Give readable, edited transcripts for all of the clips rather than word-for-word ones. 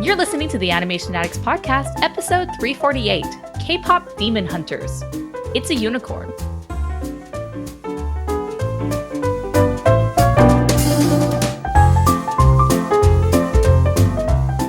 You're listening to the Animation Addicts Podcast, episode 348, K-Pop Demon Hunters. It's a unicorn.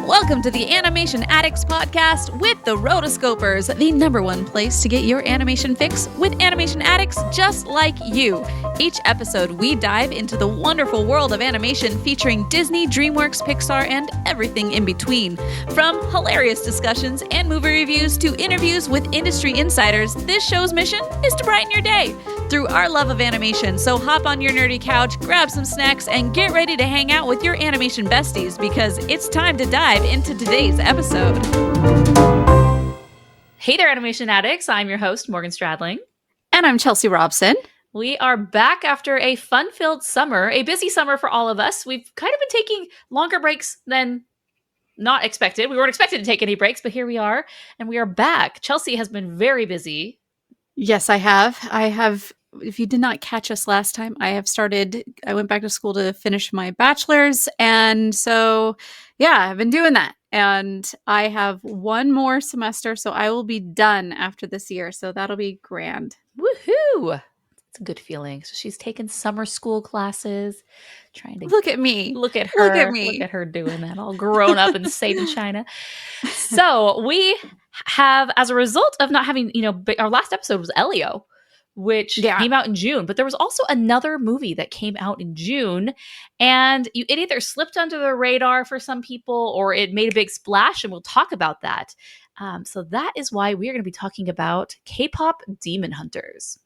Welcome to the Animation Addicts Podcast with the Rotoscopers, the number one place to get your animation fix with animation addicts just like you. Each episode, we dive into the wonderful world of animation featuring Disney, DreamWorks, Pixar, and everything in between. From hilarious discussions and movie reviews to interviews with industry insiders, this show's mission is to brighten your day through our love of animation. So hop on your nerdy couch, grab some snacks, and get ready to hang out with your animation besties because it's time to dive into today's episode. Hey there, Animation Addicts. I'm your host, Morgan Stradling. And I'm Chelsea Robson. We are back after a fun-filled summer, a busy summer for all of us. We've kind of been taking longer breaks than not expected. We weren't expected to take any breaks, but here we are, and we are back. Chelsea has been very busy. Yes, I have. If you did not catch us last time, I went back to school to finish my bachelor's. And so, yeah, I've been doing that. And I have one more semester, so I will be done after this year. So that'll be grand. Woohoo! It's a good feeling. So she's taken summer school classes, trying to look at me. Look at her. Look at her doing that, all grown up and safe in China. So we have, as a result of not having, our last episode was Elio, which came out in June. But there was also another movie that came out in June, and it either slipped under the radar for some people or it made a big splash, and we'll talk about that. So that is why we are going to be talking about K-Pop Demon Hunters.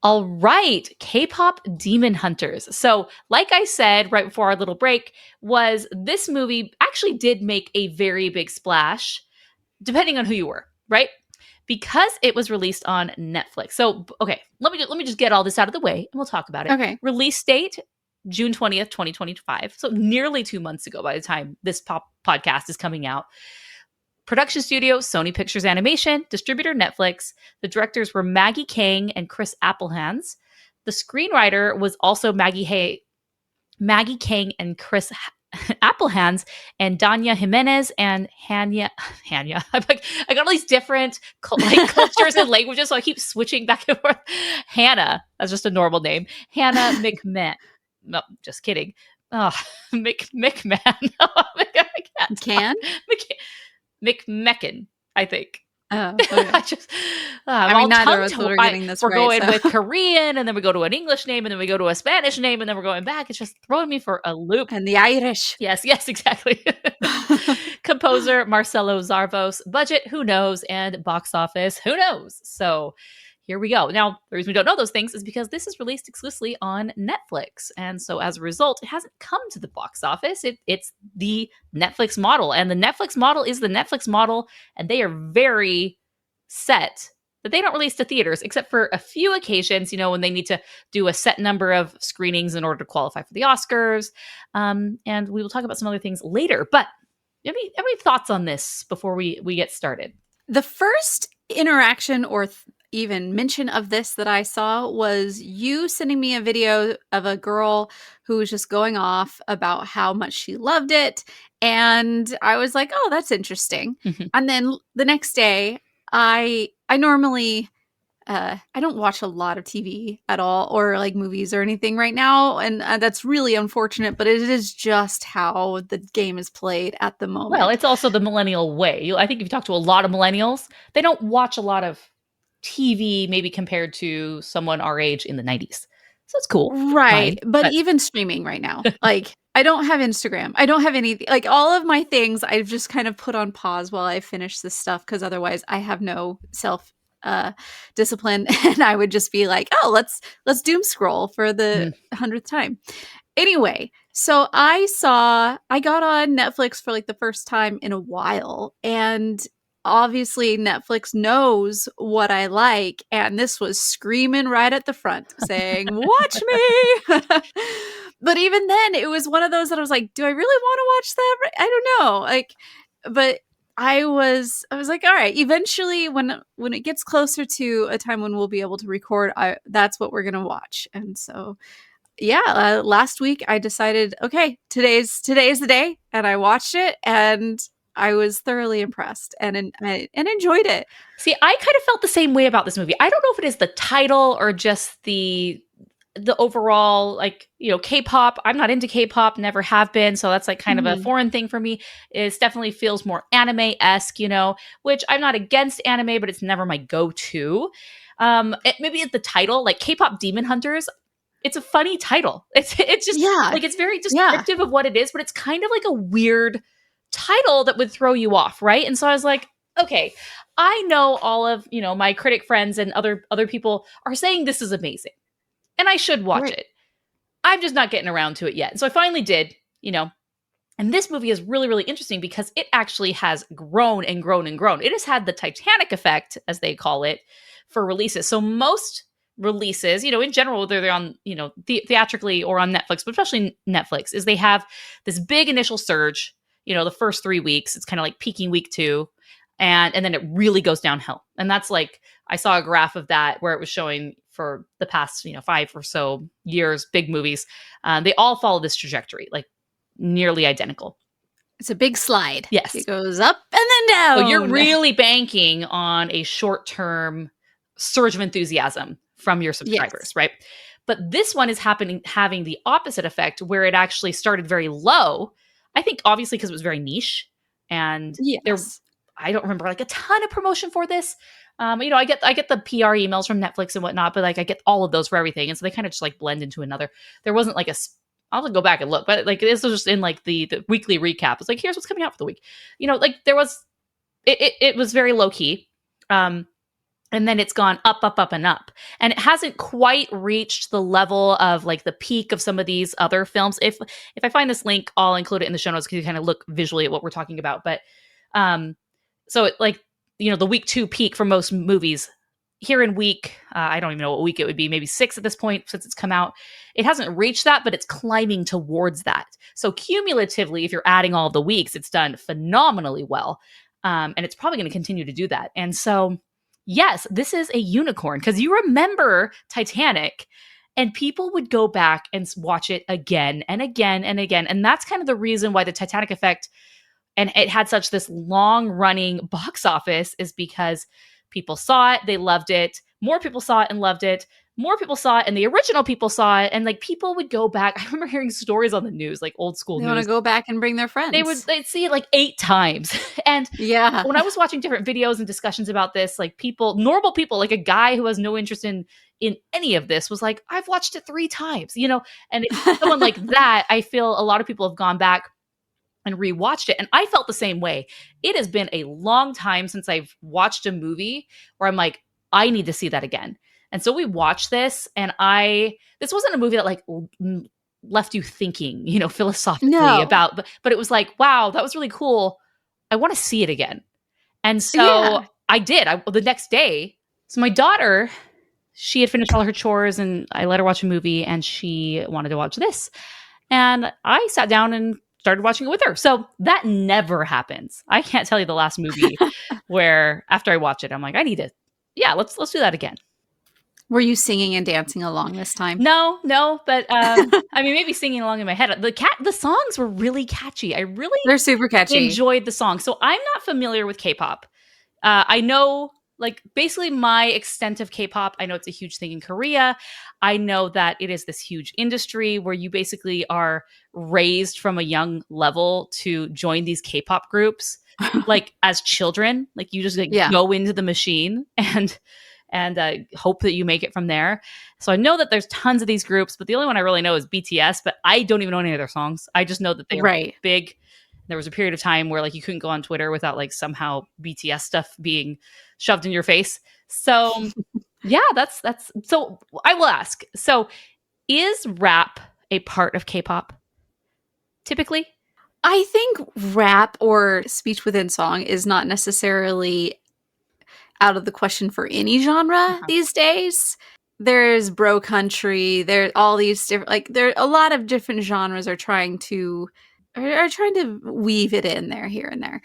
All right, K-Pop Demon Hunters. So like I said right before our little break, was this movie actually did make a very big splash, depending on who you were, right? Because it was released on Netflix. So, okay, let me just get all this out of the way and we'll talk about it. Okay. Release date, June 20th, 2025. So nearly 2 months ago by the time this podcast is coming out. Production studio, Sony Pictures Animation. Distributor, Netflix. The directors were Maggie Kang and Chris Applehands. The screenwriter was also Maggie Kang and Chris Applehands, and Danya Jimenez and Hanya. I got all these different cultures and languages, so I keep switching back and forth. Hannah, that's just a normal name. Hannah McMahon. No, just kidding. Oh, McMahon. Oh, I can't. McMecken, I think. Oh, okay. Neither of us are getting this We're right, going with Korean, and then we go to an English name, and then we go to a Spanish name, and then we're going back. It's just throwing me for a loop. And the Irish. Yes, exactly. Composer, Marcelo Zarvos. Budget, who knows? And box office, who knows? So here we go. Now, the reason we don't know those things is because this is released exclusively on Netflix. And so as a result, it hasn't come to the box office. It's the Netflix model. And the Netflix model is the Netflix model. And they are very set that they don't release to theaters, except for a few occasions, when they need to do a set number of screenings in order to qualify for the Oscars. And we will talk about some other things later. But any thoughts on this before we get started? The first interaction or even mention of this that I saw was you sending me a video of a girl who was just going off about how much she loved it. And I was like, oh, that's interesting. Mm-hmm. And then the next day, I normally, I don't watch a lot of TV at all or like movies or anything right now. And that's really unfortunate, but it is just how the game is played at the moment. Well, it's also the millennial way. I think if you talk to a lot of millennials, they don't watch a lot of TV maybe compared to someone our age in the 90s. So it's cool. Right. But even streaming right now, like I don't have Instagram. I don't have anything. Like all of my things I've just kind of put on pause while I finish this stuff because otherwise I have no self discipline and I would just be like, oh, let's doom scroll for the 100th time. Anyway, so I got on Netflix for like the first time in a while, and obviously Netflix knows what I like, and this was screaming right at the front saying, watch me. But even then it was one of those that I was like, do I really want to watch that? I don't know. But I was like, all right, eventually when it gets closer to a time when we'll be able to record, that's what we're going to watch. And so last week I decided, okay, today's the day, and I watched it, and I was thoroughly impressed and enjoyed it. See, I kind of felt the same way about this movie. I don't know if it is the title or just the overall, like, K-pop. I'm not into K-pop, never have been, so that's like kind of a foreign thing for me. It definitely feels more anime-esque, which I'm not against anime, but it's never my go-to. Maybe it's the title, like K-pop Demon Hunters. It's a funny title. It's just like, it's very descriptive of what it is, but it's kind of like a weird title that would throw you off, right? And so I was like, okay, I know all of my critic friends and other people are saying this is amazing, and I should watch it. I'm just not getting around to it yet. And so I finally did, and this movie is really, really interesting because it actually has grown and grown and grown. It has had the Titanic effect, as they call it, for releases. So most releases, in general, whether they're on, theatrically or on Netflix, but especially Netflix, is they have this big initial surge, the first 3 weeks. It's kind of like peaking week 2. And then it really goes downhill. And that's like, I saw a graph of that where it was showing for the past, 5 or so years, big movies, they all follow this trajectory, like nearly identical. It's a big slide. Yes. It goes up and then down. So you're really banking on a short-term surge of enthusiasm from your subscribers, right? But this one is having the opposite effect, where it actually started very low. I think obviously because it was very niche, and I don't remember like a ton of promotion for this. I get the PR emails from Netflix and whatnot, but like I get all of those for everything, and so they kind of just like blend into another. There wasn't like I'll go back and look, but like this was just in like the weekly recap. It's like, here's what's coming out for the week. Like there was, it was very low key. And then it's gone up, up, up, and up. And it hasn't quite reached the level of like the peak of some of these other films. If I find this link, I'll include it in the show notes because you kind of look visually at what we're talking about. But so it, like, the week 2 peak for most movies here in week, I don't even know what week it would be, maybe 6 at this point since it's come out. It hasn't reached that, but it's climbing towards that. So cumulatively, if you're adding all of the weeks, it's done phenomenally well. And it's probably going to continue to do that. And so, yes, this is a unicorn, because you remember Titanic, and people would go back and watch it again and again and again. And that's kind of the reason why the Titanic effect, and it had such this long running box office, is because people saw it, they loved it. More people saw it and loved it. More people saw it, and the original people saw it, and like people would go back. I remember hearing stories on the news, like old school news. They want to go back and bring their friends. They'd see it like 8 times. And when I was watching different videos and discussions about this, like normal people, like a guy who has no interest in any of this was like, I've watched it 3 times, and it's someone like that. I feel a lot of people have gone back and rewatched it. And I felt the same way. It has been a long time since I've watched a movie where I'm like, I need to see that again. And so we watched this, and this wasn't a movie that like left you thinking, philosophically about, but it was like, wow, that was really cool. I want to see it again. And so I did. The next day. So my daughter, she had finished all her chores, and I let her watch a movie, and she wanted to watch this. And I sat down and started watching it with her. So that never happens. I can't tell you the last movie where after I watch it, I'm like, I need to, let's do that again. Were you singing and dancing along this time? No, but I mean, maybe singing along in my head. The songs were really catchy. They're super catchy. Enjoyed the song. So I'm not familiar with K-pop. I know, like, basically my extent of K-pop. I know it's a huge thing in Korea. I know that it is this huge industry where you basically are raised from a young level to join these K-pop groups, like as children. Like you just go into the machine and hope that you make it from there. So I know that there's tons of these groups, but the only one I really know is BTS, but I don't even know any of their songs. I just know that they are big. There was a period of time where like you couldn't go on Twitter without like somehow BTS stuff being shoved in your face. So that's so I will ask. So is rap a part of K-pop typically? I think rap or speech within song is not necessarily out of the question for any genre these days. There's bro country, there's all these different, like there a lot of different genres are trying to weave it in there here and there.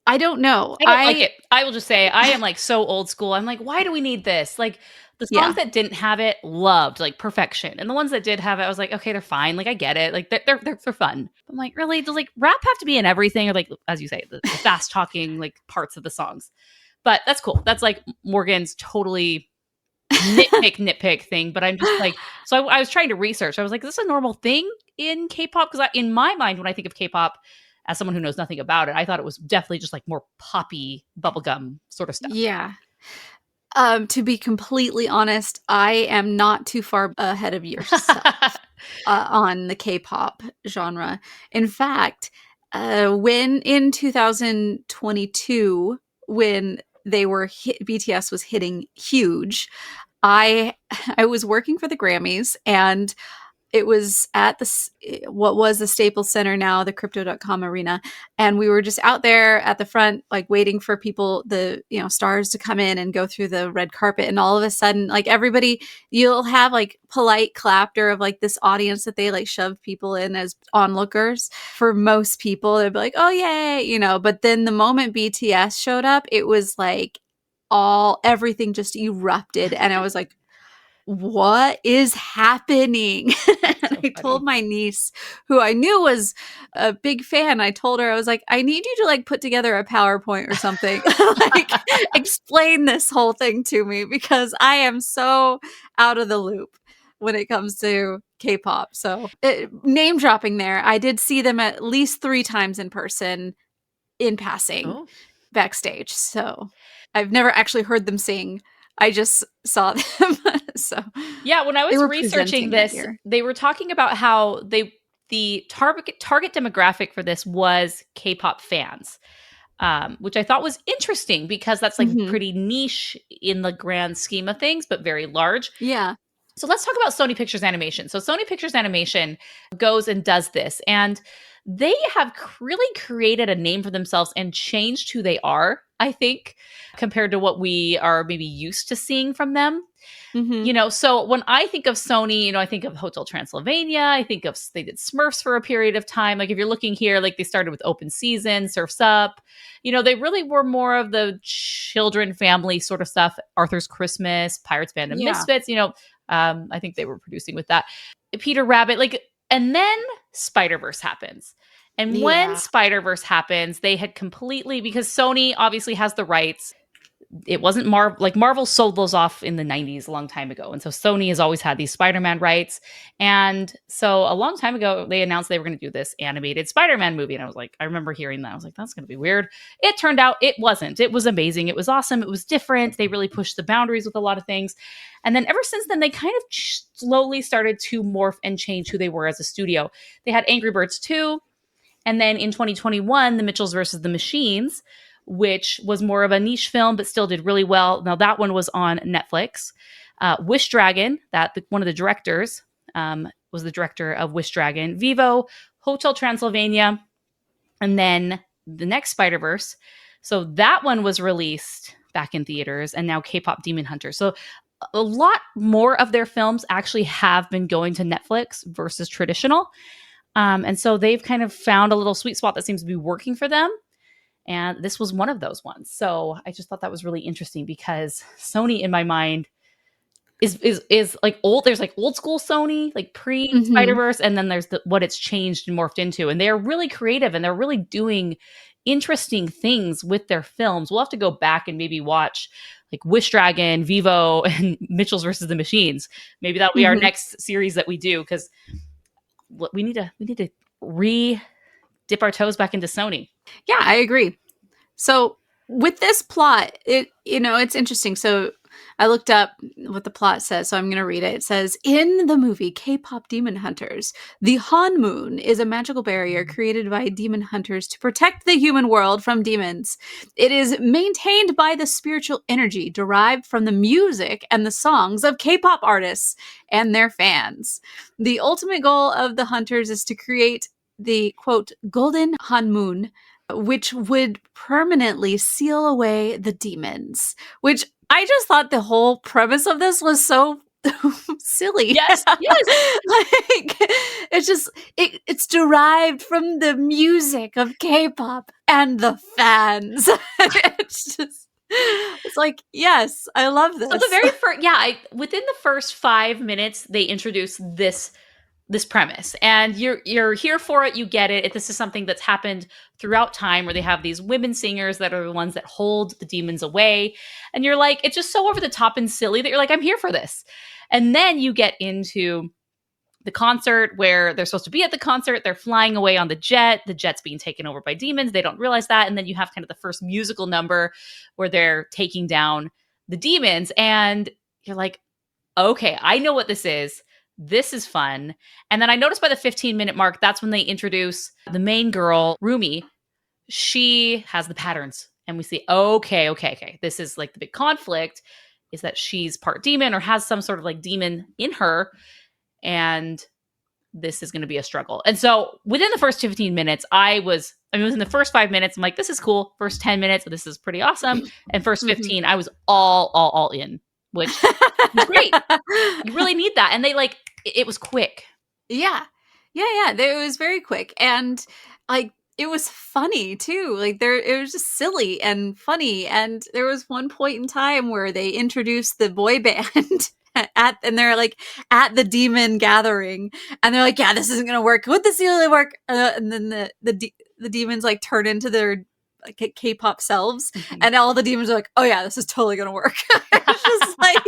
I don't know. I don't like it. I will just say I am like so old school. I'm like, why do we need this? Like The songs that didn't have it, loved, like, perfection. And the ones that did have it, I was like, okay, they're fine. Like, I get it. Like, they're fun. I'm like, really? Does like rap have to be in everything? Or like, as you say, the fast talking like parts of the songs. But that's cool. That's like Morgan's totally nitpick thing. But I'm just like, so I was trying to research. I was like, is this a normal thing in K-pop? Because in my mind, when I think of K-pop, as someone who knows nothing about it, I thought it was definitely just like more poppy bubblegum sort of stuff. Yeah. To be completely honest, I am not too far ahead of yourself on the K-pop genre. In fact, when in 2022, when BTS was hitting huge, I was working for the Grammys, and it was at what was the Staples Center, now the Crypto.com Arena, and we were just out there at the front, like waiting for people, the stars to come in and go through the red carpet. And all of a sudden, like everybody, you'll have like polite clapter of like this audience that they like shove people in as onlookers. For most people, they'd be like, "Oh yay," But then the moment BTS showed up, it was like everything just erupted, and I was like, what is happening? And I told my niece, who I knew was a big fan, I told her, I was like, I need you to like put together a PowerPoint or something, like explain this whole thing to me, because I am so out of the loop when it comes to K-pop. So name dropping there, I did see them at least 3 times in person in passing backstage. So I've never actually heard them sing. I just saw them. So yeah, when I was researching this, they were talking about how the target demographic for this was K-pop fans, which I thought was interesting because that's like pretty niche in the grand scheme of things, but very large. Yeah. So let's talk about Sony Pictures Animation. So Sony Pictures Animation goes and does this, and they have really created a name for themselves and changed who they are, I think, compared to what we are maybe used to seeing from them. So when I think of Sony, I think of Hotel Transylvania. I think of, they did Smurfs for a period of time. Like if you're looking here, like they started with Open Season, Surf's Up. They really were more of the children, family sort of stuff. Arthur's Christmas, Pirates Band of Misfits, I think they were producing with that. Peter Rabbit, and then Spider-Verse happens. And when Spider-Verse happens, they had completely, because Sony obviously has the rights. It wasn't Marvel sold those off in the 90s a long time ago. And so Sony has always had these Spider-Man rights. And so a long time ago, they announced they were going to do this animated Spider-Man movie. And I was like, I remember hearing that. I was like, that's going to be weird. It turned out it wasn't. It was amazing. It was awesome. It was different. They really pushed the boundaries with a lot of things. And then ever since then, they kind of slowly started to morph and change who they were as a studio. They had Angry Birds 2. And then in 2021, The Mitchells versus the Machines, which was more of a niche film, but still did really well. Now that one was on Netflix. Wish Dragon, one of the directors was the director of Wish Dragon. Vivo, Hotel Transylvania, and then the next Spider-Verse. So that one was released back in theaters, and now K-pop Demon Hunter. So a lot more of their films actually have been going to Netflix versus traditional. And so they've kind of found a little sweet spot that seems to be working for them. And this was one of those ones. So I just thought that was really interesting because Sony, in my mind, is like old. There's like old school Sony, like pre Spider-Verse, and then there's what it's changed and morphed into. And they're really creative and they're really doing interesting things with their films. We'll have to go back and maybe watch like Wish Dragon, Vivo, and Mitchells versus the Machines. Maybe that'll be our next series that we do, because we need to dip our toes back into Sony. Yeah, I agree. So with this plot, it's interesting. So I looked up what the plot says, so I'm going to read it. It says, in the movie K-pop Demon Hunters, the Han Moon is a magical barrier created by demon hunters to protect the human world from demons. It is maintained by the spiritual energy derived from the music and the songs of K-pop artists and their fans. The ultimate goal of the hunters is to create the, quote, golden Han Moon, which would permanently seal away the demons. Which I just thought the whole premise of this was so silly. Yes. Like, it's derived from the music of K-pop and the fans. It's just, It's like, yes, I love this. So the very first, within the first 5 minutes, they introduce this premise, and you're here for it. You get it. This is something that's happened throughout time, where they have these women singers that are the ones that hold the demons away, and you're like, it's just so over the top and silly that you're like, I'm here for this. And then you get into the concert, where they're supposed to be at the concert. They're flying away on the jet. The jet's being taken over by demons. They don't realize that. And then you have kind of the first musical number where they're taking down the demons. And you're like, okay, I know what this is. This is fun. And then I noticed by the 15-minute mark, that's when they introduce the main girl, Rumi. She has the patterns. And we see, okay. This is like the big conflict, is that she's part demon or has some sort of like demon in her. And this is going to be a struggle. And so within the first 15 minutes, within the first 5 minutes, I'm like, this is cool. First 10 minutes, this is pretty awesome. And first 15, I was all in, which was great. You really need that. And they it was quick. Yeah. It was very quick. And like, it was funny too. Like it was just silly and funny. And there was one point in time where they introduced the boy band and they're like at the demon gathering, and they're like, yeah, this isn't gonna work. Would this really work? And then the demons like turn into their like K-pop selves, and all the demons are like, oh yeah, this is totally gonna work. It's just like,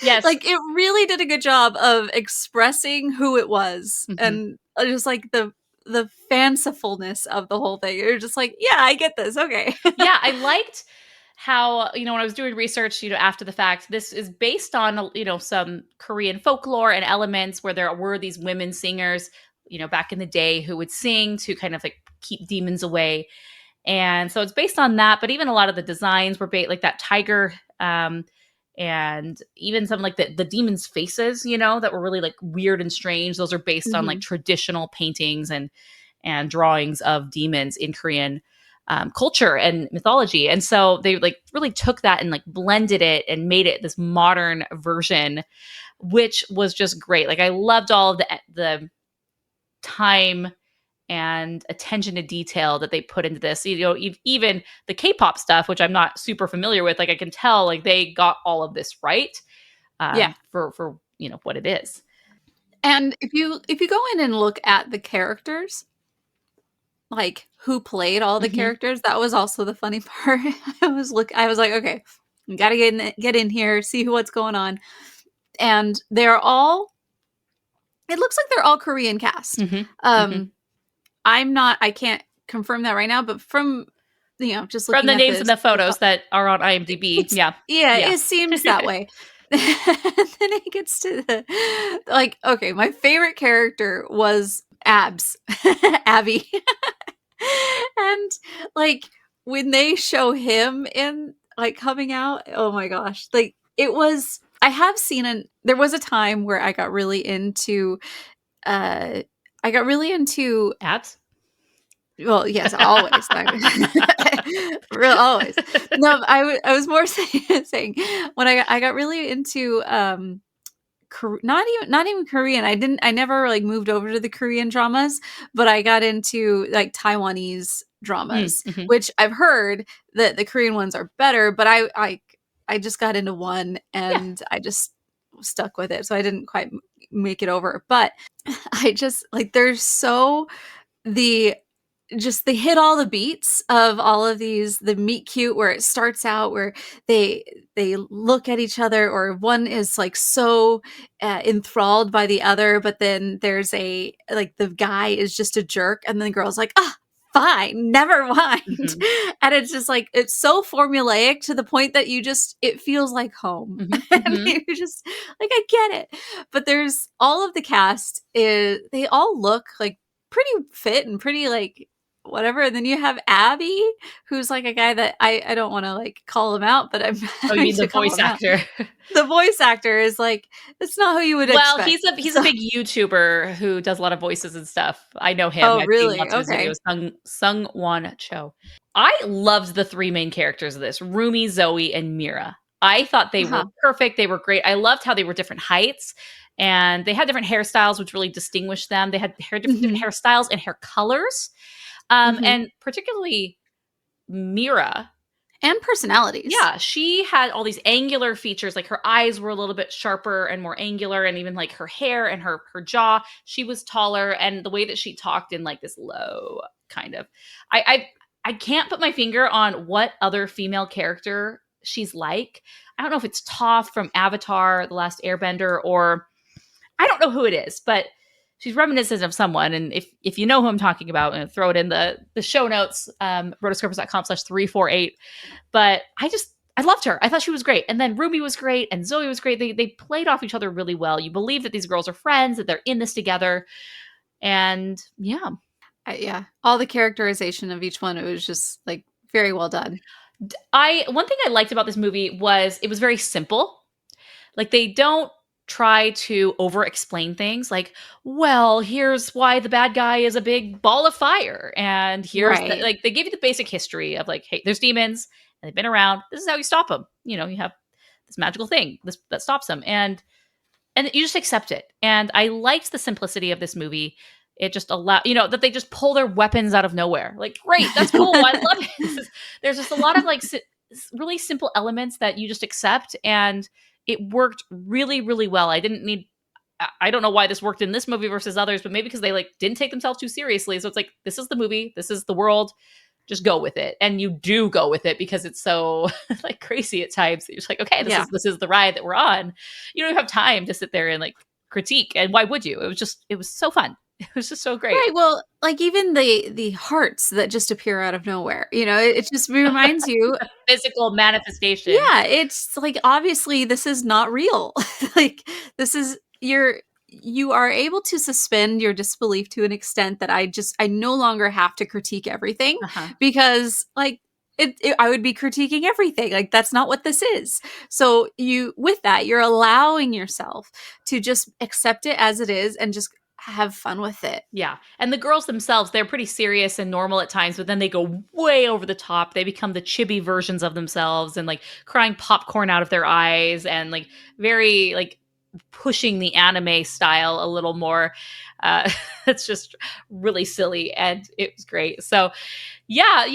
yes, like it really did a good job of expressing who it was, and just like the fancifulness of the whole thing. You're just like, yeah, I get this. Okay. Yeah, I liked how, when I was doing research, after the fact, this is based on, some Korean folklore and elements where there were these women singers, back in the day, who would sing to kind of like keep demons away. And so it's based on that. But even a lot of the designs were like that tiger, and even some like the demons' faces, that were really like weird and strange. Those are based on like traditional paintings and drawings of demons in Korean culture and mythology. And so they like really took that and like blended it and made it this modern version, which was just great. Like I loved all of the time and attention to detail that they put into this. Even the K-pop stuff, which I'm not super familiar with, like I can tell like they got all of this right. For what it is. And if you go in and look at the characters, like who played all the characters, that was also the funny part. I was like, okay, we gotta get in here, see what's going on. And it looks like they're all Korean cast. I can't confirm that right now, but from just looking from the at names and the photos that are on IMDb, it seems that way. And then it gets to okay, my favorite character was Abs, Abby. And like when they show him in like coming out, oh my gosh, like it was, there was a time where I got really into Abs. Well, yes, always. Real always. No, I was more saying when I got really into not even Korean. I never like moved over to the Korean dramas, but I got into like Taiwanese dramas, which I've heard that the Korean ones are better, but I just got into one and I just stuck with it. So I didn't quite make it over, but I just like, they hit all the beats of all of these, the meet cute, where it starts out where they look at each other, or one is like so enthralled by the other, but then there's the guy is just a jerk, and then the girl's like, fine, never mind. And it's just like, it's so formulaic to the point that it feels like home. And you just like, I get it. But there's all of the cast they all look like pretty fit and pretty like whatever. And then you have Abby, who's like a guy that I don't want to like call him out, but I'm you mean the voice actor. The voice actor is like, it's not who you would expect. Well, he's a big YouTuber who does a lot of voices and stuff. I know him. Oh, really? I've seen lots of his videos. Sungwon Cho. I loved the three main characters of this: Rumi, Zoe, and Mira. I thought they were perfect. They were great. I loved how they were different heights, and they had different hairstyles, which really distinguished them. They had different hairstyles and hair colors. And particularly Mira And personalities. Yeah, she had all these angular features, like her eyes were a little bit sharper and more angular, and even like her hair and her jaw. She was taller, and the way that she talked in like this low kind of, I can't put my finger on what other female character she's like. I don't know if it's Toph from Avatar: The Last Airbender, or I don't know who it is, but she's reminiscent of someone. And if you know who I'm talking about, and throw it in the show notes, rotoscopers.com/348. But I loved her. I thought she was great. And then Ruby was great and Zoe was great. They played off each other really well. You believe that these girls are friends, that they're in this together. And yeah. Yeah. All the characterization of each one, it was just like very well done. One thing I liked about this movie was it was very simple. Like they don't try to over explain things like, well, here's why the bad guy is a big ball of fire. And here's like they give you the basic history of like, hey, there's demons and they've been around. This is how you stop them. You know, you have this magical thing that stops them. And you just accept it. And I liked the simplicity of this movie. It just allowed, that they just pull their weapons out of nowhere. Like, great, that's cool. I love it. There's just a lot of like really simple elements that you just accept, and it worked really, really well. I don't know why this worked in this movie versus others, but maybe because they like didn't take themselves too seriously. So it's like, this is the movie, this is the world, just go with it. And you do go with it because it's so like crazy at times. You're just like, okay, this is the ride that we're on. You don't have time to sit there and like critique. And why would you? It was so fun. It was just so great. Right. Well, like even the hearts that just appear out of nowhere, it just reminds you physical manifestation. Yeah, it's like obviously this is not real. Like this is you are able to suspend your disbelief to an extent that I no longer have to critique everything because like I would be critiquing everything. Like that's not what this is. So with that, you're allowing yourself to just accept it as it is and just have fun with it. Yeah. And the girls themselves, they're pretty serious and normal at times, but then they go way over the top. They become the chibi versions of themselves and like crying popcorn out of their eyes and like very like pushing the anime style a little more. It's just really silly and it was great. So yeah,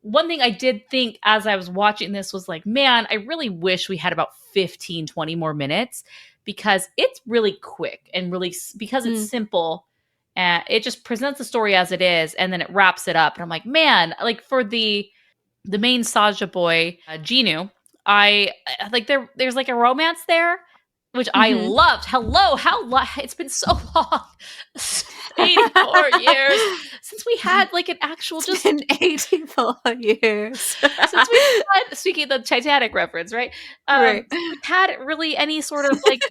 one thing I did think as I was watching this was like, man, I really wish we had about 15, 20 more minutes, because it's really quick and really, because it's simple, and it just presents the story as it is, and then it wraps it up. And I'm like, man, like for the main Saja boy, Genu, I like there's like a romance there, which I loved. Hello, it's been so long. 84 years since we had like an actual just 84 years since we had, speaking of the Titanic reference, right? Right. We had really any sort of like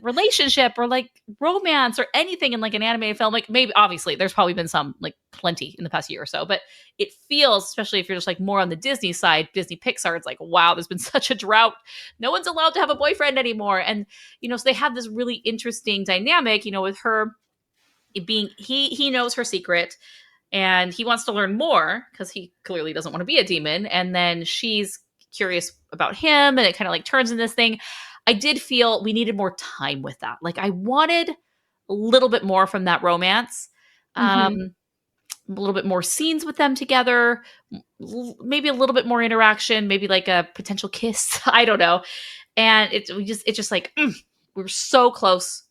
relationship or like romance or anything in like an animated film. Like maybe obviously there's probably been some, like plenty in the past year or so, but it feels, especially if you're just like more on the Disney side, Disney Pixar, it's like, wow, there's been such a drought. No one's allowed to have a boyfriend anymore. And so they have this really interesting dynamic, with her being, he knows her secret and he wants to learn more because he clearly doesn't want to be a demon. And then she's curious about him, and it kind of like turns in this thing. I did feel we needed more time with that. Like I wanted a little bit more from that romance, a little bit more scenes with them together, maybe a little bit more interaction, maybe like a potential kiss. I don't know. And it's just like, we were so close.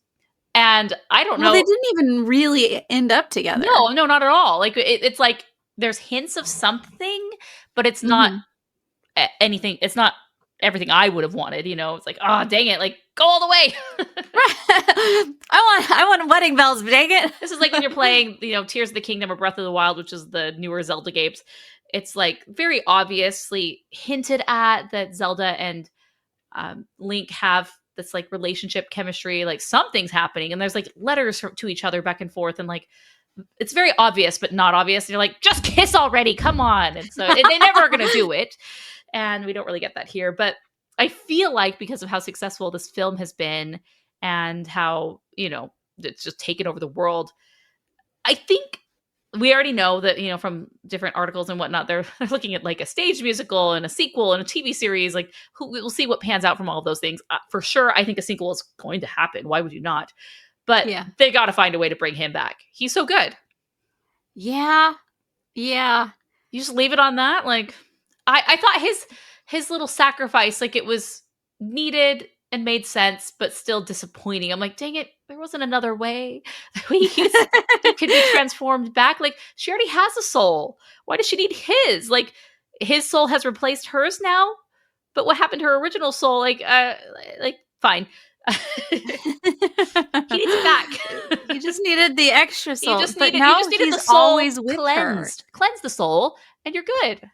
And I don't know. They didn't even really end up together. No, not at all. Like it's like there's hints of something, but it's not anything. It's not everything I would have wanted. It's like, oh, dang it. Like go all the way. I want wedding bells, dang it. This is like when you're playing, Tears of the Kingdom or Breath of the Wild, which is the newer Zelda games. It's like very obviously hinted at that Zelda and Link have this like relationship chemistry, like something's happening, and there's like letters to each other back and forth, and like it's very obvious but not obvious, and you're like, just kiss already, come on. And so they never are going to do it, and we don't really get that here. But I feel like because of how successful this film has been and how it's just taken over the world, I think we already know that, from different articles and whatnot, they're looking at like a stage musical and a sequel and a TV series. Like, we'll see what pans out from all of those things. For sure, I think a sequel is going to happen. Why would you not? But they got to find a way to bring him back. He's so good. Yeah. You just leave it on that. Like, I thought his little sacrifice, like, it was needed and made sense, but still disappointing. I'm like, dang it, there wasn't another way. He could be transformed back. Like, she already has a soul. Why does she need his? Like, his soul has replaced hers now. But what happened to her original soul? Like fine. He needs it back. He just needed the extra soul. You just needed the soul always with cleansed. her. Cleanse the soul, and you're good.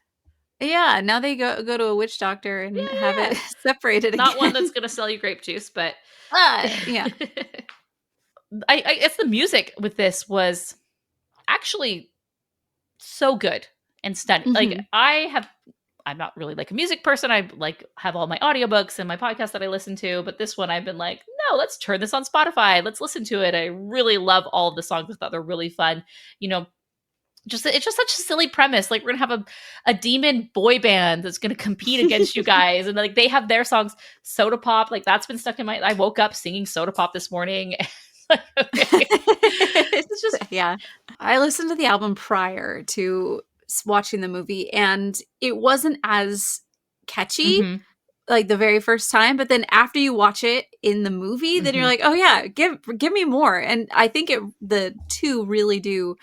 Yeah, now they go to a witch doctor and have it separated Not again. one that's going to sell you grape juice, but yeah. I guess the music with this was actually so good and stunning. Mm-hmm. Like, I'm not really like a music person. I like have all my audiobooks and my podcasts that I listen to, but this one I've been like, no, let's turn this on Spotify. Let's listen to it. I really love all of the songs. I thought they're really fun. It's just such a silly premise. Like, we're gonna have a demon boy band that's gonna compete against you guys, and like they have their songs. Soda Pop, like that's been stuck in my. I woke up singing Soda Pop this morning. Like, okay. It's just I listened to the album prior to watching the movie, and it wasn't as catchy like the very first time, but then after you watch it in the movie, then you're like, oh yeah, give me more. And I think the two really do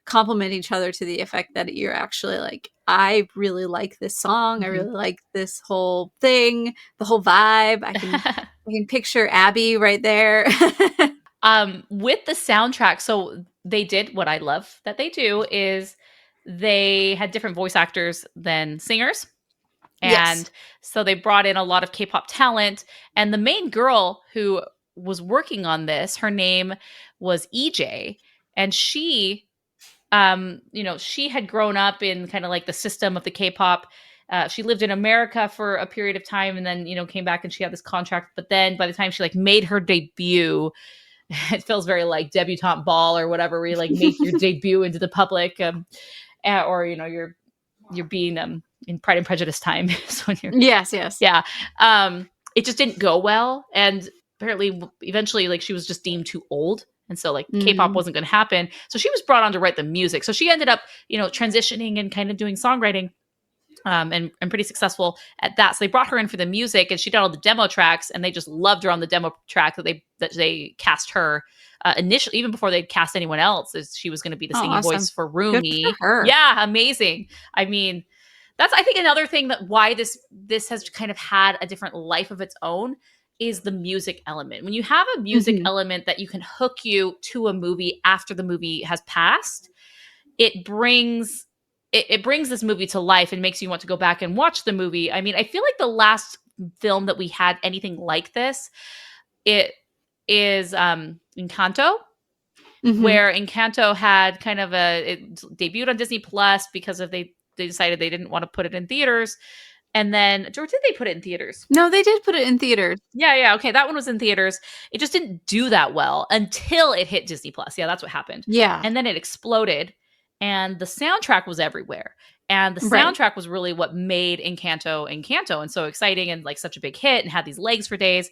complement each other to the effect that you're actually like, I really like this song. I really like this whole thing, the whole vibe. I can picture Abby right there. With the soundtrack, so they did what I love that they do is they had different voice actors than singers. And so they brought in a lot of K-pop talent. And the main girl who was working on this, her name was EJ. And she, she had grown up in kind of like the system of the K-pop. She lived in America for a period of time and then, came back and she had this contract. But then by the time she like made her debut, it feels very like debutante ball or whatever, where you like make your debut into the public, or you're being in Pride and Prejudice time. So when you're, yes, yeah. It just didn't go well, and apparently, eventually, like she was just deemed too old, and so like K-pop wasn't going to happen. So she was brought on to write the music. So she ended up, transitioning and kind of doing songwriting. And pretty successful at that. So they brought her in for the music, and she did all the demo tracks, and they just loved her on the demo track that they cast her initially, even before they'd cast anyone else, as she was going to be the singing voice for Rumi. Good for her. Yeah, amazing. I mean, that's I think another thing that why this has kind of had a different life of its own is the music element. When you have a music element that you can hook you to a movie after the movie has passed, it brings this movie to life and makes you want to go back and watch the movie. I mean, I feel like the last film that we had anything like this, it is Encanto, where Encanto had kind of it debuted on Disney Plus because they decided they didn't want to put it in theaters. And then, or did they put it in theaters? No, they did put it in theaters. Yeah. Okay, that one was in theaters. It just didn't do that well until it hit Disney Plus. Yeah, that's what happened. Yeah. And then it exploded. And the soundtrack was everywhere. And the soundtrack was really what made Encanto and so exciting and like such a big hit and had these legs for days.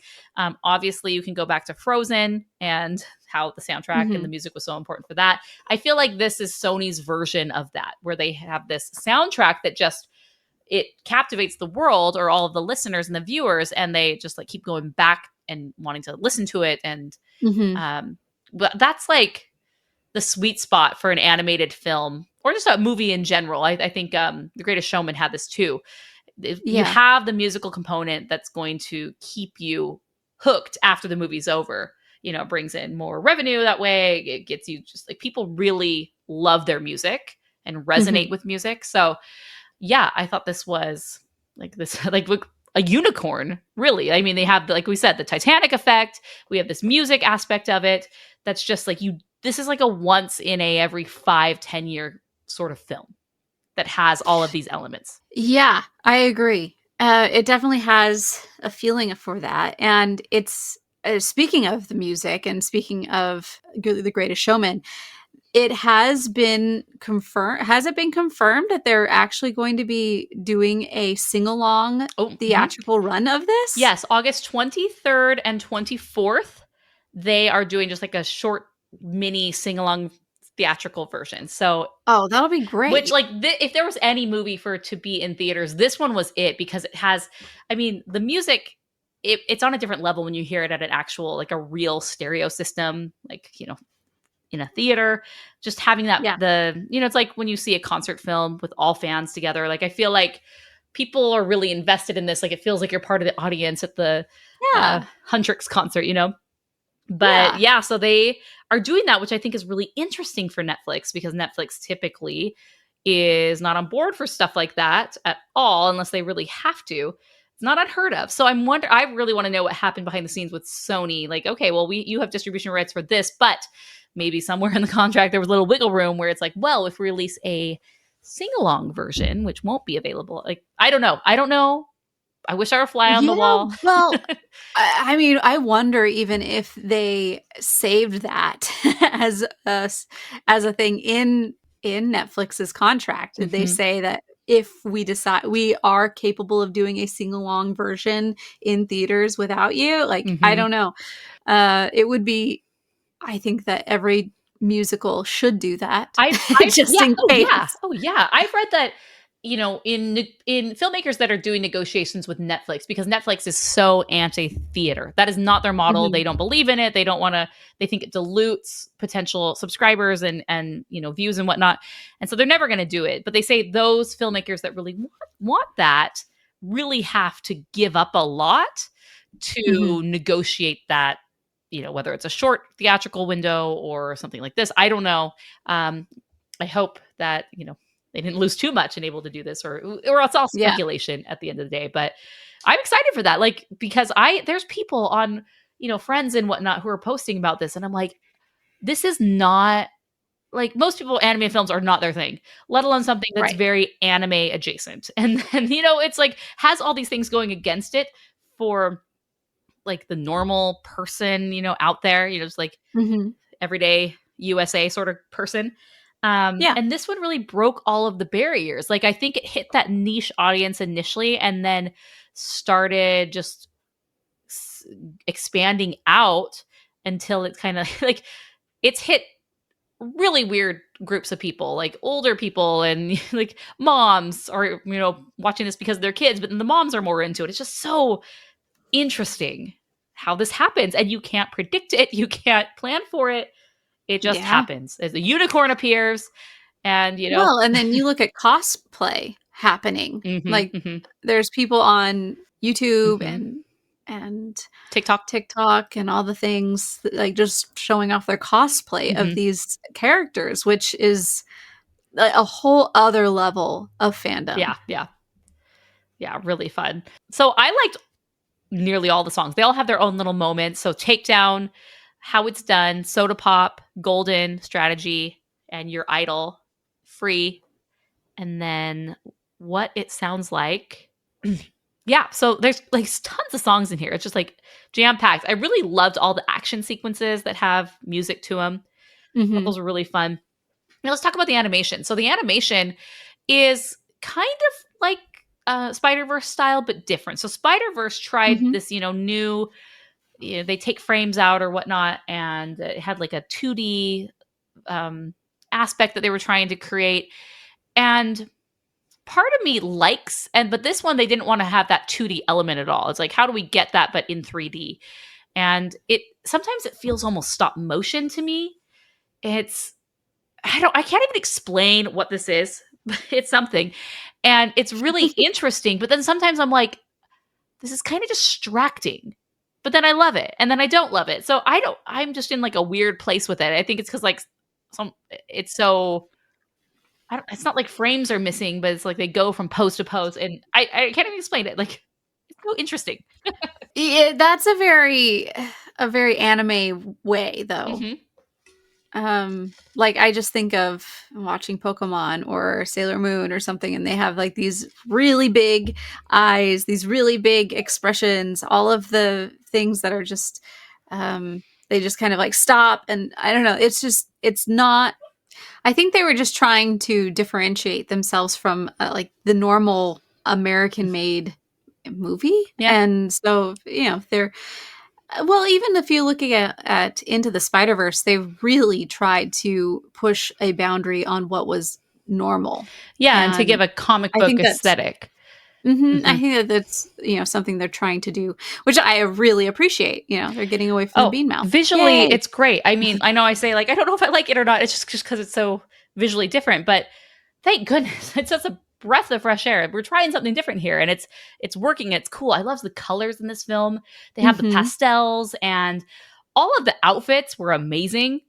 Obviously, you can go back to Frozen and how the soundtrack and the music was so important for that. I feel like this is Sony's version of that, where they have this soundtrack that just, it captivates the world or all of the listeners and the viewers, and they just like keep going back and wanting to listen to it. And but that's like the sweet spot for an animated film or just a movie in general. I think The Greatest Showman had this too. You have the musical component that's going to keep you hooked after the movie's over. It brings in more revenue that way. It gets you just like, people really love their music and resonate with music. So yeah, I thought this was like a unicorn, really. I mean, they have, like we said, the Titanic effect. We have this music aspect of it. That's just like this is like a once in every 5-10 year sort of film that has all of these elements. Yeah, I agree. It definitely has a feeling for that. And it's, speaking of the music and speaking of The Greatest Showman, it has been confirmed. Has it been confirmed that they're actually going to be doing a sing-along theatrical run of this? Yes, August 23rd and 24th. They are doing just like a short mini sing-along theatrical version. So that'll be great. Which, like, if there was any movie for it to be in theaters, this one was it, because it has, I mean, the music, it's on a different level when you hear it at an actual, like, a real stereo system, like, in a theater. Just having that, it's like when you see a concert film with all fans together. Like, I feel like people are really invested in this. Like, it feels like you're part of the audience at the Huntrix concert, But so they are doing that, which I think is really interesting for Netflix, because Netflix typically is not on board for stuff like that at all, unless they really have to. It's not unheard of. So I really want to know what happened behind the scenes with Sony. Like, okay, well, you have distribution rights for this, but maybe somewhere in the contract there was a little wiggle room where it's like, well, if we release a sing-along version, which won't be available, like, I don't know. I wish I were a fly on the wall. Well, I mean, I wonder even if they saved that as a thing in Netflix's contract. Did they say that if we decide we are capable of doing a sing-along version in theaters without you? Like, I don't know. It would be, I think that every musical should do that. Just in case. Oh yeah. I've read that, in filmmakers that are doing negotiations with Netflix, because Netflix is so anti-theater. That is not their model. They don't believe in it. They don't want to, they think it dilutes potential subscribers and views and whatnot. And so they're never going to do it. But they say those filmmakers that really want that really have to give up a lot to negotiate that, whether it's a short theatrical window or something like this. I don't know. I hope that, they didn't lose too much and able to do this, or it's all speculation at the end of the day. But I'm excited for that. Like, because there's people on, friends and whatnot who are posting about this. And I'm like, this is not, like, most people, anime films are not their thing, let alone something that's very anime adjacent. And then, it's like, has all these things going against it for, like, the normal person, out there, just like everyday USA sort of person. And this one really broke all of the barriers. Like, I think it hit that niche audience initially and then started just expanding out until it's kind of like, it's hit really weird groups of people, like older people and like moms are, watching this because of their kids, but then the moms are more into it. It's just so interesting how this happens, and you can't predict it. You can't plan for it. It just happens. As a unicorn appears, and well, and then you look at cosplay happening. There's people on YouTube and TikTok and all the things, like, just showing off their cosplay of these characters, which is a whole other level of fandom. Yeah, really fun. So I liked nearly all the songs. They all have their own little moments. So Takedown, How It's Done, Soda Pop, Golden, Strategy, and Your Idol, Free, and then What It Sounds Like. So there's like tons of songs in here. It's just like jam-packed. I really loved all the action sequences that have music to them. Those were really fun. Now let's talk about the animation. So the animation is kind of like Spider-Verse style, but different. So Spider-Verse tried this, new, they take frames out or whatnot, and it had like a 2D aspect that they were trying to create. And part of me likes, but this one, they didn't want to have that 2D element at all. It's like, how do we get that, but in 3D? And sometimes it feels almost stop motion to me. I can't even explain what this is, but it's something. And it's really interesting. But then sometimes I'm like, this is kind of distracting. But then I love it. And then I don't love it. So I'm just in like a weird place with it. I think it's because like it's so, it's not like frames are missing, but it's like they go from pose to pose. And I can't even explain it. Like, it's so interesting. That's a very anime way, though. Like, I just think of watching Pokemon or Sailor Moon or something, and they have like these really big eyes, these really big expressions, all of the things that are just they just kind of like stop, and I don't know, it's not, I think they were just trying to differentiate themselves from like the normal American made movie. And so, Well, even if you looking at Into the Spider-Verse, they really tried to push a boundary on what was normal. Yeah, and to give And a comic I book think that's aesthetic. I Mhm. think that that's, something they're trying to do, which I really appreciate. They're getting away from the Oh, bean mouth. visually, Yay! it's great. I mean, I know I say, like, I don't know if I like it or not. It's just because it's so visually different, but thank goodness. It's just a breath of fresh air. We're trying something different here, and it's working. It's cool. I love the colors in this film. They have the Mhm. pastels, and all of the outfits were amazing.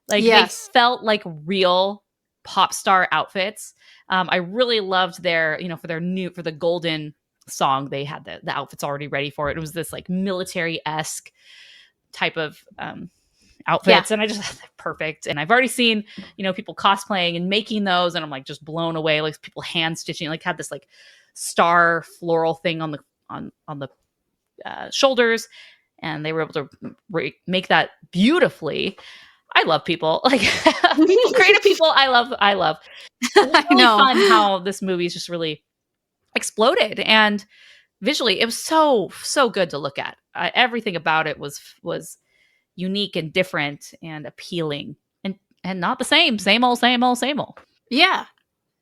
Like, they Yes. felt like real pop star outfits. I really loved their, for the golden song, they had the outfits already ready for it. It was this like military-esque type of Yeah. outfits, and I just perfect. And I've already seen people cosplaying and making those, and I'm like just blown away. Like people hand stitching, like had this like star floral thing on the shoulders, and they were able to make that beautifully. I love people like creative people. I love. It was I really know. fun how this movie's just really exploded, and visually it was so good to look at. Everything about it was unique and different and appealing, and not the same old, same old, same old. Yeah.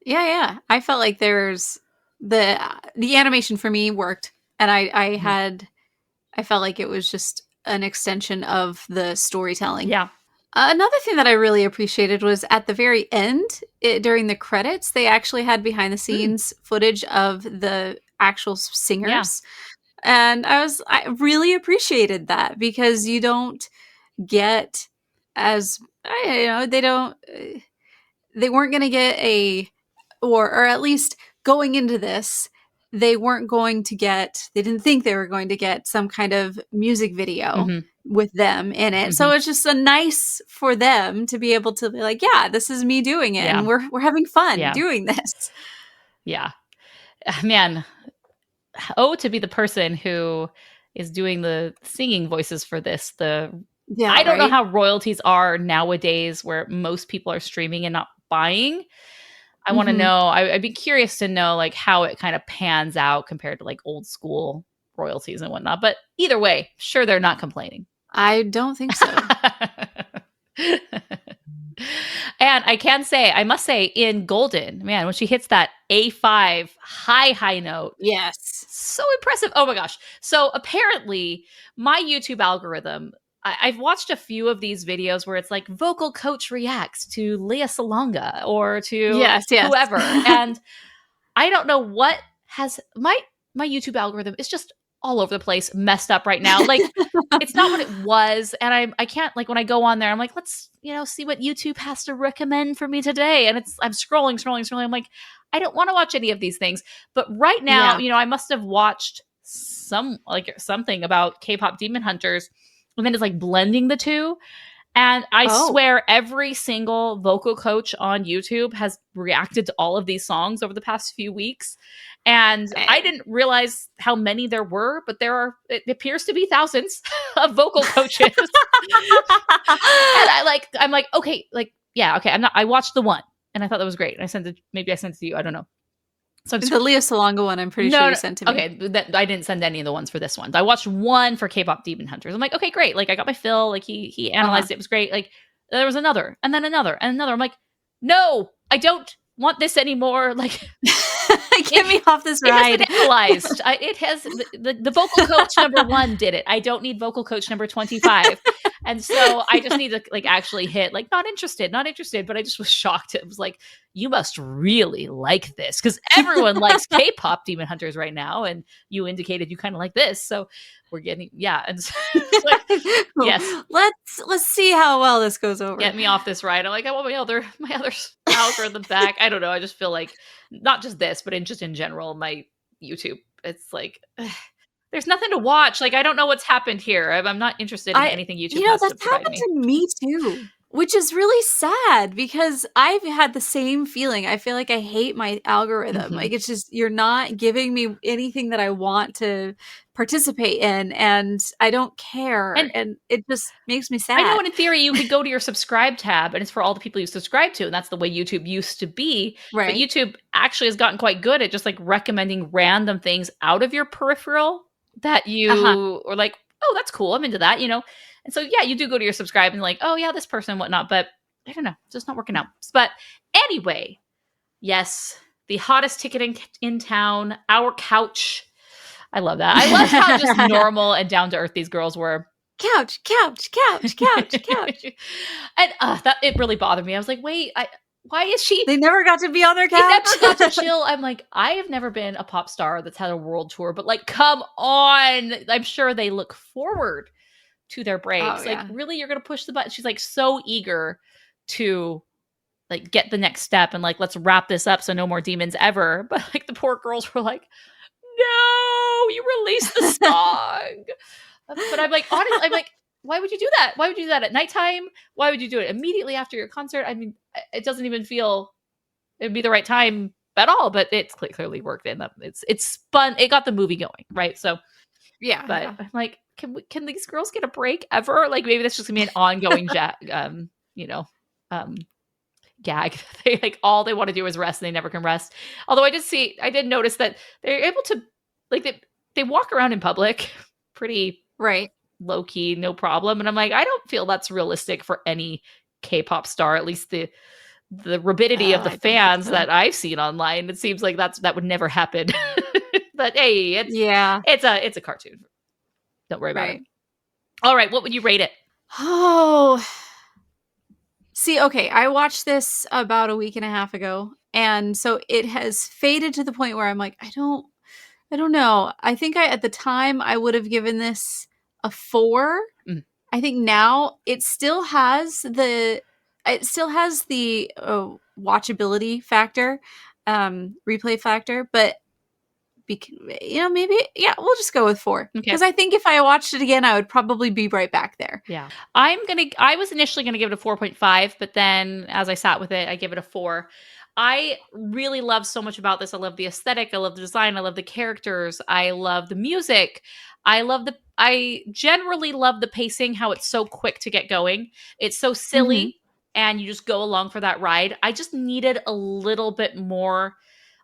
Yeah, yeah. I felt like there's the animation for me worked, and Mhm. I felt like it was just an extension of the storytelling. Yeah. Another thing that I really appreciated was at the very end, during the credits, they actually had behind the Mm. scenes footage of the actual Yeah. singers. And I really appreciated that because you don't get as, they don't, they weren't going to get or at least going into this, they didn't think they were going to get some kind of music video Hmm. with them in it. So Hmm. it's just a nice for them to be able to be like, yeah, this is me doing it, Yeah. and we're having fun Yeah. doing this. Yeah. Man, oh, to be the person who is doing the singing voices for this. The Yeah, I don't know right? how royalties are nowadays, where most people are streaming and not buying. I want to Mhm. know. I'd be curious to know like how it kind of pans out compared to like old school royalties and whatnot. But either way, sure they're not complaining. I don't think so. And I must say, in Golden, man, when she hits that A5 high note, Yes. so impressive. Oh my gosh. So apparently, my YouTube algorithm, I've watched a few of these videos where it's like vocal coach reacts to Leah Salonga or to Yes, yes. whoever. And I don't know what has my YouTube algorithm is just all over the place, messed up right now. Like it's not what it was, and I can't like when I go on there, I'm like, let's see what YouTube has to recommend for me today, and I'm scrolling. I'm like, I don't want to watch any of these things, but right now, Yeah. I must have watched something about K-pop Demon Hunters, and then it's like blending the two, and I Oh. swear every single vocal coach on YouTube has reacted to all of these songs over the past few weeks. And I Eh. didn't realize how many there were, but it appears to be thousands of vocal coaches. And I'm like, okay, like, yeah, okay. I watched the one and I thought that was great. And maybe I sent it to you. I don't know. So I'm The Leah Salonga one, I'm pretty sure no, you no. sent to me. Okay, I didn't send any of the ones for this one. I watched one for K-pop Demon Hunters. I'm like, okay, great. Like I got my fill. Like he Uh-huh. analyzed it. It was great. Like there was another, and then another, and another. I'm like, no, I don't want this anymore. Like Get me off this it has been ride. analyzed. It has the vocal coach number 1 did it. I don't need vocal coach number 25. And so I just need to like actually hit like not interested, not interested. But I just was shocked. It was like, you must really like this because everyone likes K-pop Demon Hunters right now, and you indicated you kind of like this. So we're getting and so it's like, yes, Let's see how well this goes over. get me off this ride. I'm like, I want my other algorithm back. I don't know. I just feel like not just this, but in general, my YouTube. It's like there's nothing to watch. Like I don't know what's happened here. I'm not interested in anything YouTube has to That's provide happened me. to me too, which is really sad because I've had the same feeling. I feel like I hate my algorithm. Mhm. Like it's just you're not giving me anything that I want to participate in, and I don't care, And and it just makes me I know sad. in theory you could go to your subscribe tab and it's for all the people you subscribe to, and that's the way YouTube used to be. But Right. YouTube actually has gotten quite good at just like recommending random things out of your peripheral that Uh-huh. you are like, oh, that's cool. I'm into that, And so, yeah, you do go to your subscribe and like, oh, yeah, this person and whatnot. But I don't know. It's just not working out. But anyway, yes, the hottest ticket in town, our couch. I love that. I love how just normal and down to earth these girls were. Couch. And it really bothered me. I was like, wait, why is she? They never got to be on their couch. They never got to chill. I'm like, I have never been a pop star that's had a world tour, but like, come on. I'm sure they look forward to their breaks. Like, really, you're going to push the button? She's like so eager to like get the next step and like, let's wrap this up so no more demons ever. But like the poor girls were like, no, you released the song. But I'm like, honestly, why would you do that? Why would you do that at nighttime? Why would you do it immediately after your concert? I mean, it doesn't even feel it'd be the right time at all, but it's clearly worked in. It's spun. It got the movie going, right? So yeah. But I'm like, can these girls get a break ever? Like maybe that's just gonna be an ongoing gag. They like all they want to do is rest and they never can rest. Although I did notice that they're able to like they walk around in public pretty low key, no problem. And I'm like, I don't feel that's realistic for any K-pop star, at least the rabidity of the fans that I've seen online. It seems like that would never happen. But hey, it's a cartoon. Don't worry about it. All right, what would you rate it? Oh, see, okay, I watched this about a week and a half ago, and so it has faded to the point where I'm like, I don't know. I think at the time I would have given this a 4. I think now it still has the watchability factor, replay factor, but maybe we'll just go with 4 because I think if I watched it again, I would probably be right back there. Yeah, I was initially gonna give it a 4.5, but then as I sat with it, I give it a 4. I really love so much about this. I love the aesthetic. I love the design. I love the characters. I love the music. I generally love the pacing, how it's so quick to get going. It's so silly and you just go along for that ride. I just needed a little bit more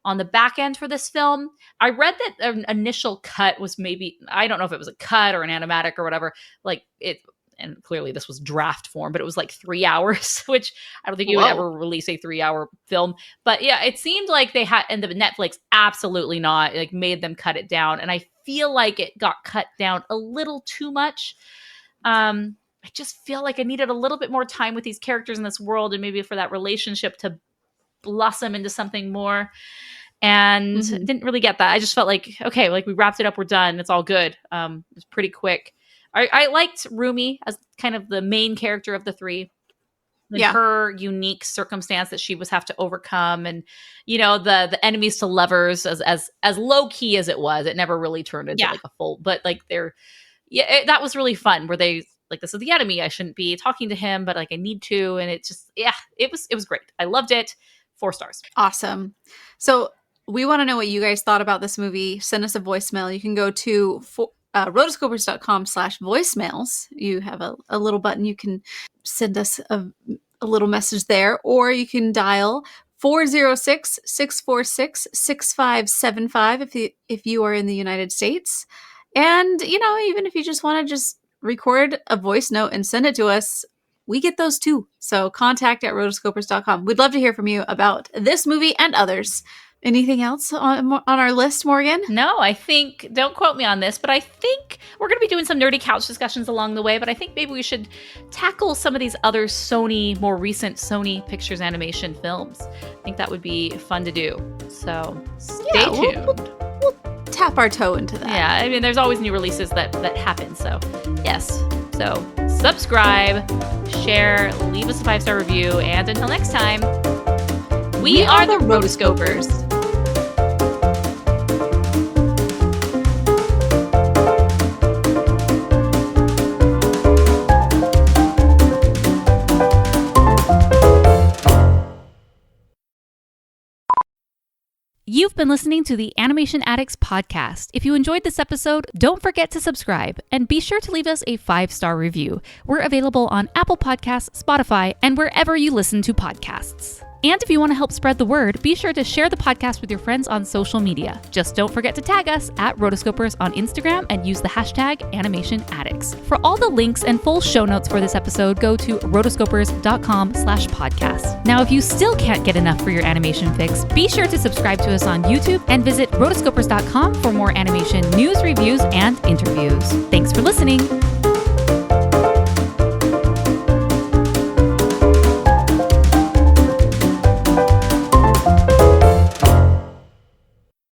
on the back end for this film. I read that an initial cut was maybe, I don't know if it was a cut or an animatic or whatever, like it, and clearly this was draft form, but it was like 3 hours, which I don't think you would ever release a 3-hour film. But yeah, it seemed like they had, and the Netflix absolutely not, like made them cut it down. And I feel like it got cut down a little too much. I just feel like I needed a little bit more time with these characters in this world and maybe for that relationship to blossom into something more. And didn't really get that. I just felt like, okay, like we wrapped it up, we're done. It's all good. It was pretty quick. I liked Rumi as kind of the main character of the three. And her unique circumstance that she was have to overcome, and the enemies to lovers, as low key as it was, it never really turned into like a full. But like that was really fun. Where they like, this is the enemy. I shouldn't be talking to him, but like I need to, and it just it was great. I loved it. 4 stars. Awesome. So we want to know what you guys thought about this movie. Send us a voicemail. You can go to rotoscopers.com/voicemails. You have a little button. You can send us a little message there, or you can dial 406-646-6575 if you are in the United States. And, even if you just want to just record a voice note and send it to us, we get those too. So contact@rotoscopers.com. We'd love to hear from you about this movie and others. Anything else on our list, Morgan? No, I think, don't quote me on this, but I think we're going to be doing some nerdy couch discussions along the way, but I think maybe we should tackle some of these other more recent Sony Pictures Animation films. I think that would be fun to do. So stay tuned. We'll tap our toe into that. Yeah, I mean, there's always new releases that happen. So yes. So subscribe, share, leave us a 5-star review, and until next time, we are the Rotoscopers. You've been listening to the Animation Addicts podcast. If you enjoyed this episode, don't forget to subscribe and be sure to leave us a 5-star review. We're available on Apple Podcasts, Spotify, and wherever you listen to podcasts. And if you want to help spread the word, be sure to share the podcast with your friends on social media. Just don't forget to tag us at Rotoscopers on Instagram and use the hashtag #AnimationAddicts. For all the links and full show notes for this episode, go to rotoscopers.com/podcast. Now, if you still can't get enough for your animation fix, be sure to subscribe to us on YouTube and visit rotoscopers.com for more animation news, reviews, and interviews. Thanks for listening.